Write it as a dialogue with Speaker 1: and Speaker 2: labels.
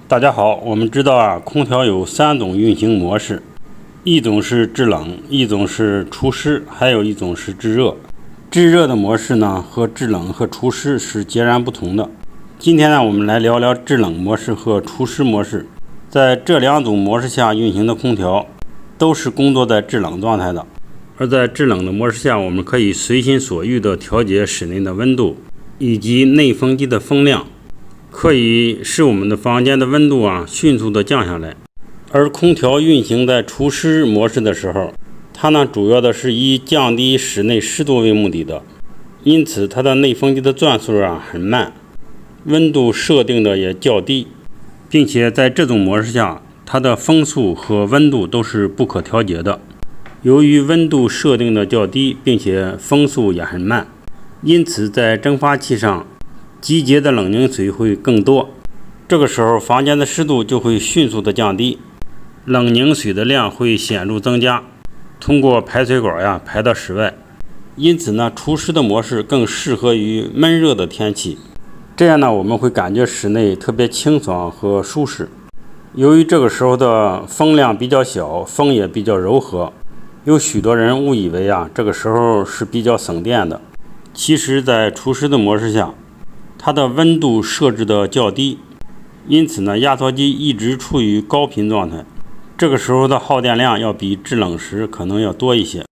Speaker 1: 大家好，我们知道啊，空调有3种运行模式，一种是制冷，一种是除湿，还有一种是制热。制热的模式呢，和制冷和除湿是截然不同的。今天呢，我们来聊聊制冷模式和除湿模式。在这2种模式下运行的空调，都是工作在制冷状态的。而在制冷的模式下，我们可以随心所欲地调节室内的温度以及内风机的风量，可以使我们的房间的温度迅速的降下来。而空调运行在除湿模式的时候，它呢主要的是以降低室内湿度为目的的，因此它的内风机的转速很慢，温度设定的也较低，并且在这种模式下，它的风速和温度都是不可调节的。由于温度设定的较低，并且风速也很慢，因此在蒸发器上集结的冷凝水会更多，这个时候房间的湿度就会迅速的降低，冷凝水的量会显著增加，通过排水管排到室外。因此呢，除湿的模式更适合于闷热的天气，这样呢我们会感觉室内特别清爽和舒适。由于这个时候的风量比较小，风也比较柔和，有许多人误以为这个时候是比较省电的。其实在除湿的模式下，它的温度设置的较低，因此呢压缩机一直处于高频状态，这个时候的耗电量要比制冷时可能要多一些。